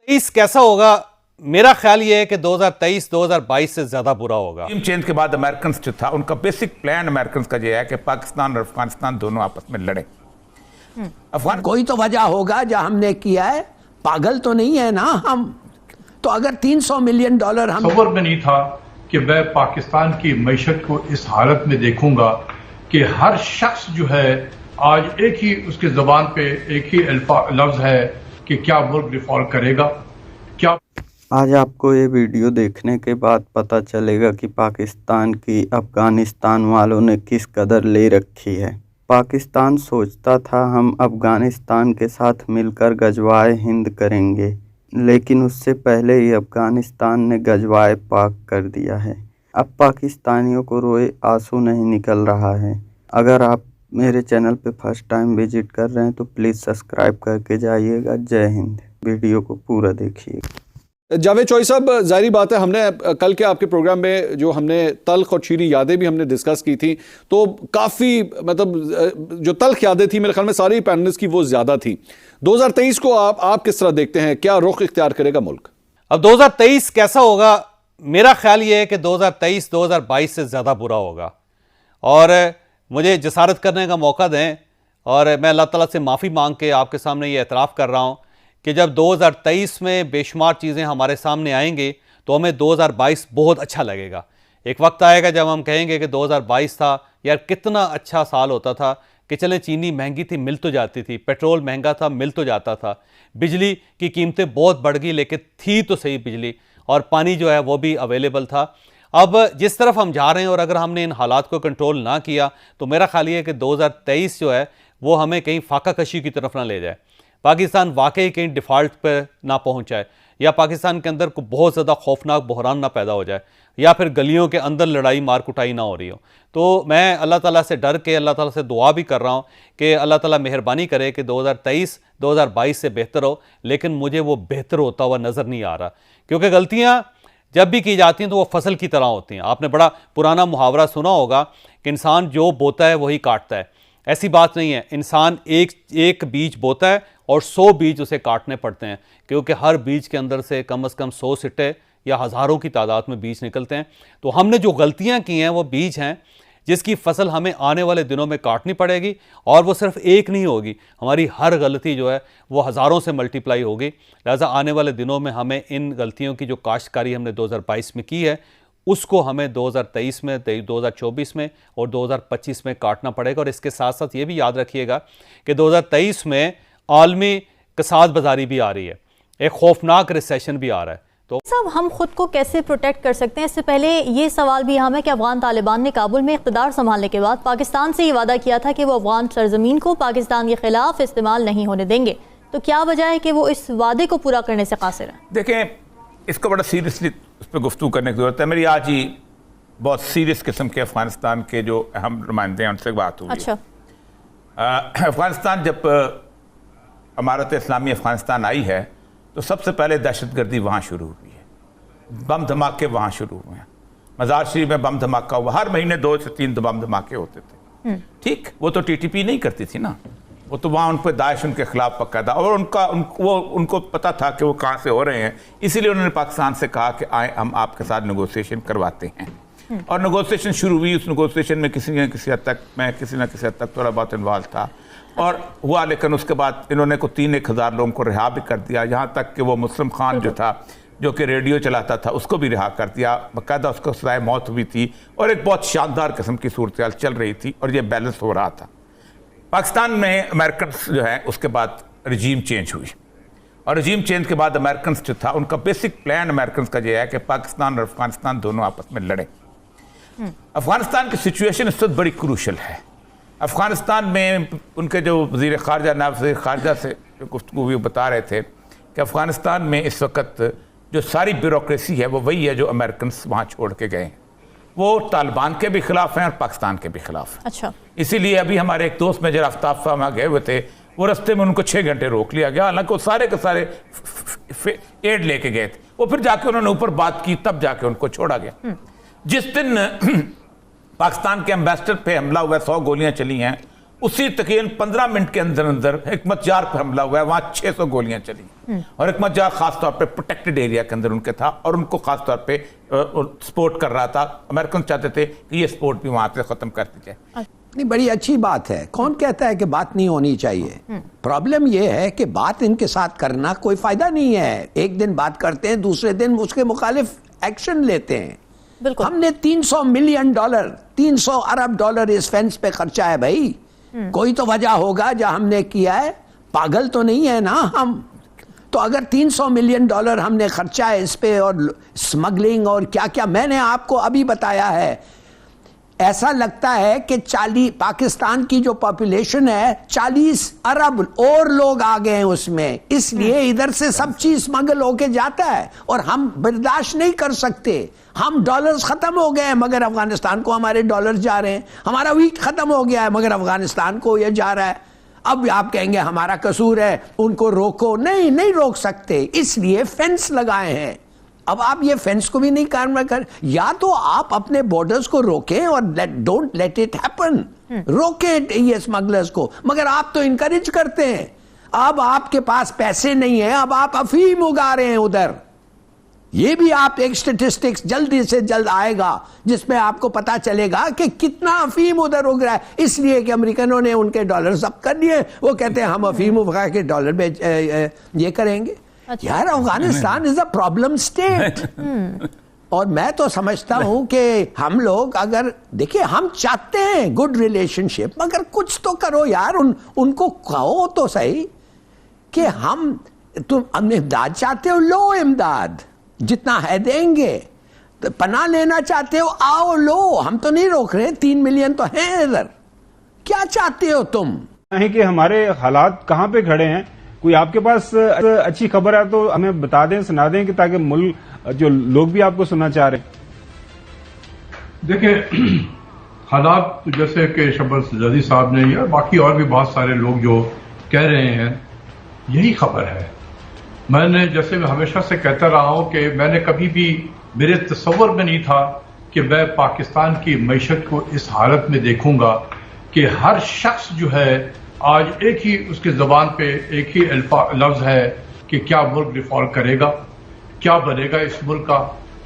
2023 कैसा होगा? मेरा ख्याल ये है कि 2023 2022 से ज्यादा बुरा होगा। टीम चेंज के बाद अमेरिकन जो था उनका बेसिक प्लान अमेरिकन का ये है कि पाकिस्तान और अफगानिस्तान दोनों आपस में लड़े। अफगान कोई तो वजह होगा जो हमने किया है, पागल तो नहीं है ना हम। तो अगर $300 मिलियन हम खबर में नहीं था कि मैं पाकिस्तान की मईशत को इस हालत में देखूंगा कि हर शख्स जो है आज एक ही उसके ज़बान पे एक ही लफ्ज है कि क्या मुल्क डिफॉल्ट करेगा। क्या आज आपको ये वीडियो देखने के बाद पता चलेगा कि पाकिस्तान की अफ़गानिस्तान वालों ने किस कदर ले रखी है। पाकिस्तान सोचता था हम अफ़गानिस्तान के साथ मिलकर गजवाए हिंद करेंगे, लेकिन उससे पहले ही अफ़गानिस्तान ने गजवाए पाक कर दिया है। अब पाकिस्तानियों को रोए आंसू नहीं निकल रहा है। अगर आप मेरे चैनल पे फर्स्ट टाइम विजिट कर रहे हैं तो प्लीज़ सब्सक्राइब करके जाइएगा। जय हिंद। वीडियो को पूरा देखिए। जावेद चौधरी साहब, ज़ाहिर बात है हमने कल के आपके प्रोग्राम में जो हमने तल्ख और शीरी यादें भी हमने डिस्कस की थी, तो काफ़ी मतलब जो तल्ख यादें थी मेरे ख्याल में सारी पैनलिस्ट की वो ज़्यादा थी। 2023 को आप किस तरह देखते हैं? क्या रुख इख्तियार करेगा मुल्क? अब 2023 कैसा होगा? मेरा ख्याल ये है कि 2023 2022 से ज़्यादा बुरा होगा। और मुझे जसारत करने का मौका दें और मैं अल्लाह ताला से माफ़ी मांग के आपके सामने ये एतराफ़ कर रहा हूँ कि जब 2023 में बेशुमार चीज़ें हमारे सामने आएंगी तो हमें 2022 बहुत अच्छा लगेगा। एक वक्त आएगा जब हम कहेंगे कि 2022 था यार, कितना अच्छा साल होता था कि चलें चीनी महंगी थी मिल तो जाती थी, पेट्रोल महंगा था मिल तो जाता था, बिजली की कीमतें बहुत बढ़ गई लेकिन थी तो सही बिजली, और पानी जो है वो भी अवेलेबल था। अब जिस तरफ हम जा रहे हैं और अगर हमने इन हालात को कंट्रोल ना किया तो मेरा ख्याल ये है कि 2023 जो है वो हमें कहीं फाका कशी की तरफ ना ले जाए, पाकिस्तान वाकई कहीं डिफ़ॉल्ट पर ना पहुंच जाए, या पाकिस्तान के अंदर को बहुत ज़्यादा खौफनाक बहरान ना पैदा हो जाए, या फिर गलियों के अंदर लड़ाई मार कुटाई ना हो रही हो। तो मैं अल्लाह ताला से डर के अल्लाह ताला से दुआ भी कर रहा हूँ कि अल्लाह ताला मेहरबानी करे कि 2023 2022 से बेहतर हो, लेकिन मुझे वो बेहतर होता हुआ नज़र नहीं आ रहा, क्योंकि गलतियाँ जब भी की जाती हैं तो वो फसल की तरह होती हैं। आपने बड़ा पुराना मुहावरा सुना होगा कि इंसान जो बोता है वही काटता है। ऐसी बात नहीं है, इंसान एक बीज बोता है और 100 बीज उसे काटने पड़ते हैं, क्योंकि हर बीज के अंदर से कम 100 सिट्टे या हज़ारों की तादाद में बीज निकलते हैं। तो हमने जो गलतियां की हैं वो बीज हैं जिसकी फसल हमें आने वाले दिनों में काटनी पड़ेगी, और वो सिर्फ एक नहीं होगी, हमारी हर गलती जो है वो हज़ारों से मल्टीप्लाई होगी। लिहाजा आने वाले दिनों में हमें इन गलतियों की जो काश्तकारी हमने 2022 में की है उसको हमें 2023 में, 2024 में और 2025 में काटना पड़ेगा। और इसके साथ साथ ये भी याद रखिएगा कि 2023 में आलमी कसाद बाजारी भी आ रही है, एक खौफनाक रिसेशन भी आ रहा है। तो साहब, हम खुद को कैसे प्रोटेक्ट कर सकते हैं? इससे पहले ये सवाल भी हम है कि अफगान तालिबान ने काबुल में इक़्तिदार संभालने के बाद पाकिस्तान से ये वादा किया था कि वो अफगान सरजमीन को पाकिस्तान के खिलाफ इस्तेमाल नहीं होने देंगे, तो क्या वजह है कि वो इस वादे को पूरा करने से कासिर है? देखें, इसको बड़ा सीरियसली उस पर गुफ्तगू करने की ज़रूरत है। मेरी आज ही बहुत सीरियस किस्म के अफ़गानिस्तान के जो अहम नुमाइंदे हैं उनसे बात हुई। अच्छा। अफ़गानिस्तान जब इमारत इस्लामी अफ़गानिस्तान आई है तो सबसे पहले दहशतगर्दी वहाँ शुरू हुई है, बम धमाके वहाँ शुरू हुए हैं। मज़ार शरीफ में बम धमाका हुआ, हर महीने 2 से 3 बम धमाके होते थे। ठीक, वो तो टीटीपी नहीं करती थी ना, वो तो वहाँ उन पर दाइश उनके खिलाफ पक्का, और उनको पता था कि वो कहाँ से हो रहे हैं, इसीलिए उन्होंने पाकिस्तान से कहा कि आए हम आपके साथ नेगोशिएशन करवाते हैं। और नेगोशिएशन शुरू हुई। उस नेगोशिएशन में किसी न किसी हद तक मैं किसी न किसी हद तक थोड़ा बहुत इन्वॉल्व था और हुआ, लेकिन उसके बाद इन्होंने को 3-1 हज़ार लोगों को रिहा भी कर दिया, यहाँ तक कि वो मुस्लिम खान जो था जो कि रेडियो चलाता था उसको भी रिहा कर दिया, बाकायदा उसको सजाए मौत हुई थी, और एक बहुत शानदार किस्म की सूरत चल रही थी और ये बैलेंस हो रहा था। पाकिस्तान में अमेरिकन जो है उसके बाद रजीम चेंज हुई, और रजीम चेंज के बाद अमेरिकन जो था उनका बेसिक प्लान अमेरिकन का ये है कि पाकिस्तान और अफगानिस्तान दोनों आपस में लड़ें। अफगानिस्तान की सिचुएशन इस वक्त बड़ी क्रूशल है। अफगानिस्तान में उनके जो वज़ीर ख़ारजा नायब वज़ीर ख़ारजा से जो गुफ्तगू भी बता रहे थे कि अफ़गानिस्तान में इस वक्त जो सारी ब्यूरोक्रेसी है वो वही है जो अमेरिकन वहाँ छोड़ के गए हैं। वो तालिबान के भी ख़िलाफ़ हैं और पाकिस्तान के भी ख़िलाफ़ हैं। अच्छा। इसीलिए अभी हमारे एक दोस्त मेजर आफ्ताब वहाँ गए हुए थे, वो रास्ते में उनको 6 घंटे रोक लिया गया, हालांकि वो सारे के सारे एड लेके गए थे। वो फिर जाके उन्होंने ऊपर बात की, तब जाके उनको छोड़ा गया। जिस दिन पाकिस्तान के एम्बेसडर पे हमला हुआ, 100 गोलियां चली हैं, उसी तकरीबन 15 मिनट के अंदर अंदर हिकमत जार पर हमला हुआ है, वहां 600 गोलियां चली और हिकमत जार खास तौर पे प्रोटेक्टेड एरिया के अंदर उनके था और उनको खास तौर पे सपोर्ट कर रहा था। अमेरिकन चाहते थे कि ये सपोर्ट भी वहां से खत्म कर दी जाए। नहीं, बड़ी अच्छी बात है। कौन कहता है कि बात नहीं होनी चाहिए? प्रॉब्लम यह है कि बात इनके साथ करना कोई फायदा नहीं है। एक दिन बात करते हैं, दूसरे दिन उसके मुखालिफ एक्शन लेते हैं। हमने $300 मिलियन 300 अरब डॉलर इस फेंस पे खर्चा है भाई। कोई तो वजह होगा जो हमने किया है, पागल तो नहीं है ना हम। तो अगर $300 मिलियन हमने खर्चा है इस पे और स्मगलिंग और क्या क्या मैंने आपको अभी बताया है, ऐसा लगता है कि पाकिस्तान की जो पॉपुलेशन है 40 अरब और लोग आ गए हैं उसमें, इसलिए इधर से सब चीज स्मगल होके जाता है और हम बर्दाश्त नहीं कर सकते। हम डॉलर्स खत्म हो गए हैं मगर अफगानिस्तान को हमारे डॉलर्स जा रहे हैं, हमारा व्हीट खत्म हो गया है मगर अफगानिस्तान को ये जा रहा है। अब आप कहेंगे हमारा कसूर है, उनको रोको। नहीं रोक सकते, इसलिए फेंस लगाए हैं। अब आप ये फेंस को भी नहीं कार्य कर, या तो आप अपने बॉर्डर्स को रोकें और डोंट लेट इट हैपन, रोके ये स्मगलर्स को, मगर आप तो इनकरेज करते हैं। अब आपके पास पैसे नहीं है, अब आप अफीम उगा रहे हैं उधर। ये भी आप एक स्टेटिस्टिक्स जल्दी से जल्द आएगा जिसमें आपको पता चलेगा कि कितना अफीम उधर उग रहा है, इसलिए कि अमेरिकनों ने उनके डॉलर जब्त कर दिए। वो कहते हैं हम अफीम उगा के डॉलर में ये करेंगे। यार Afghanistan is a problem state. और मैं तो समझता हूं कि हम लोग अगर देखिए, हम चाहते हैं गुड रिलेशनशिप, मगर कुछ तो करो यार। उनको कहो तो सही कि तुम इमदाद चाहते हो, लो इमदाद जितना है देंगे। तो पनाह लेना चाहते हो, आओ लो, हम तो नहीं रोक रहे। 3 मिलियन तो हैं इधर। क्या चाहते हो तुम? है कि हमारे हालात कहां पे खड़े हैं, कोई आपके पास अच्छी खबर है तो हमें बता दें, सुना दें, कि ताकि मुल्क जो लोग भी आपको सुनना चाह रहे हैं। देखिए हालात जैसे कि शब्बीर सज्जादी साहब ने या बाकी और भी बहुत सारे लोग जो कह रहे हैं, यही खबर है। मैंने जैसे मैं हमेशा से कहता रहा हूं कि मैंने कभी भी, मेरे तस्वर में नहीं था कि मैं पाकिस्तान की मईशत को इस हालत में देखूंगा कि हर शख्स जो है आज एक ही उसके जबान पे एक ही लफ्ज है कि क्या मुल्क डिफॉल्ट करेगा, क्या बनेगा इस मुल्क का,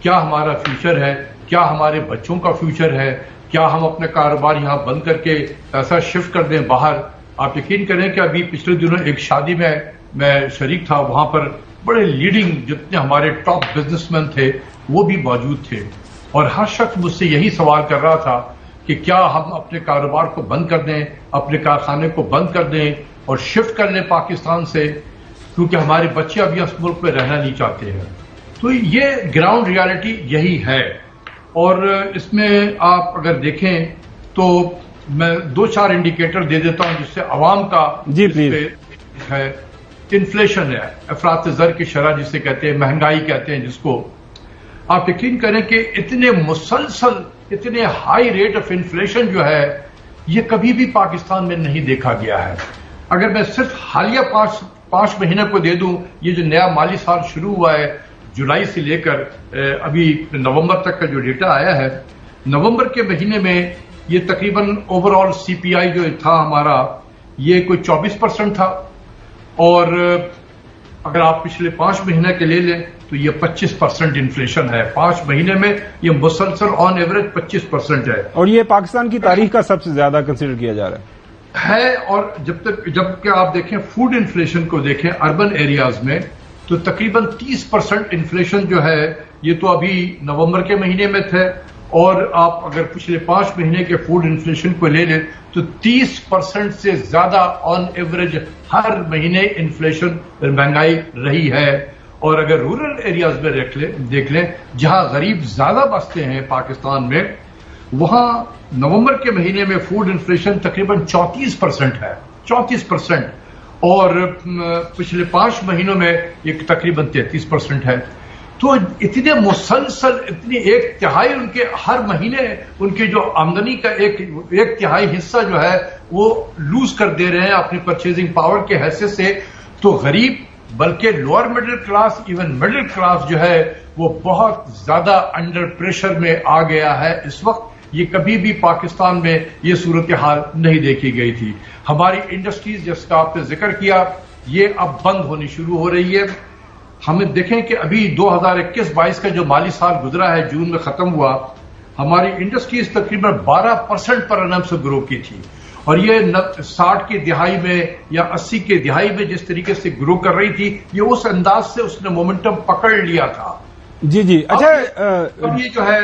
क्या हमारा फ्यूचर है, क्या हमारे बच्चों का फ्यूचर है, क्या हम अपने कारोबार यहां बंद करके पैसा शिफ्ट कर दें बाहर। आप यकीन करें कि अभी पिछले दिनों एक शादी में मैं शरीक था, वहां पर बड़े लीडिंग जितने हमारे टॉप बिजनेसमैन थे वो भी मौजूद थे और हर शख्स मुझसे यही सवाल कर रहा था कि क्या हम अपने कारोबार को बंद कर दें, अपने कारखाने को बंद कर दें और शिफ्ट कर लें पाकिस्तान से, क्योंकि हमारे बच्चे अभी इस मुल्क में रहना नहीं चाहते हैं। तो ये ग्राउंड रियलिटी यही है। और इसमें आप अगर देखें तो मैं 2-4 इंडिकेटर दे देता हूं जिससे अवाम का जी प्लीज है। इन्फ्लेशन है, अफरात ज़र की शरह जिसे कहते हैं, महंगाई कहते हैं जिसको। आप यकीन करें कि इतने मुसलसल, इतने हाई रेट ऑफ इन्फ्लेशन जो है ये कभी भी पाकिस्तान में नहीं देखा गया है। अगर मैं सिर्फ हालिया 5 महीने को दे दूं, ये जो नया माली साल शुरू हुआ है जुलाई से लेकर अभी नवंबर तक का जो डेटा आया है, नवंबर के महीने में ये तकरीबन ओवरऑल सीपीआई जो था हमारा, ये कोई 24% था। और अगर आप पिछले 5 महीने के ले लें तो ये 25% इन्फ्लेशन है। 5 महीने में ये मुसलसल ऑन एवरेज 25% है। और ये पाकिस्तान की तारीख का सबसे ज्यादा कंसिडर किया जा रहा है। और जबकि आप देखें फूड इन्फ्लेशन को देखें अर्बन एरियाज में, तो तकरीबन 30% इन्फ्लेशन जो है ये तो अभी नवंबर के महीने में थे। और आप अगर पिछले 5 महीने के फूड इन्फ्लेशन को ले लें तो 30% से ज्यादा ऑन एवरेज हर महीने इन्फ्लेशन महंगाई रही है। और अगर रूरल एरियाज में देख लें जहां गरीब ज्यादा बसते हैं पाकिस्तान में, वहां नवंबर के महीने में फूड इन्फ्लेशन तकरीबन 34% है, 34%। और पिछले 5 महीनों में ये तकरीबन 33% है। तो इतने मुसलसल, इतनी 1/3 उनके हर महीने उनके जो आमदनी का 1/3 हिस्सा जो है वो लूज कर दे रहे हैं अपनी परचेजिंग पावर के हैसियत से। तो गरीब, बल्कि lower middle class, even middle class जो है वो बहुत ज्यादा अंडर प्रेशर में आ गया है इस वक्त, یہ کبھی بھی پاکستان میں یہ صورتحال نہیں دیکھی گئی تھی. ہماری انڈسٹریز جس کا آپ نے ذکر کیا یہ اب بند ہونی شروع ہو رہی ہے. ہمیں دیکھیں کہ ابھی 2021-22 کا جو مالی سال گزرا ہے جون میں ختم ہوا, ہماری انڈسٹریز تقریباً 12% پر انم سے گرو کی تھی, اور یہ 60 کی دہائی میں یا 80 کی دہائی میں جس طریقے سے گرو کر رہی تھی یہ اس انداز سے اس نے مومنٹم پکڑ لیا تھا. جی اچھا, اب یہ جو ہے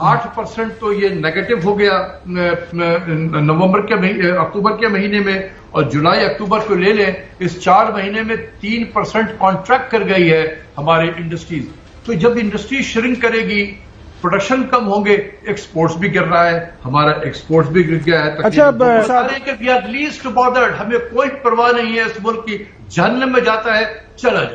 8% تو یہ نیگیٹو ہو گیا اکتوبر کے مہینے میں, اور جولائی اکتوبر کو لے لیں اس 4 مہینے میں 3% کانٹریکٹ کر گئی ہے ہماری انڈسٹریز. تو جب انڈسٹری شرنک کرے گی, پروڈکشن کم ہوں گے, ایکسپورٹس بھی گر رہا ہے, ہمارا ایکسپورٹس بھی گر گیا ہے. اچھا, لیسٹ بادرڈ, ہمیں کوئی پرواہ نہیں ہے اس ملک کی, جہنم میں جاتا ہے چلا جائے.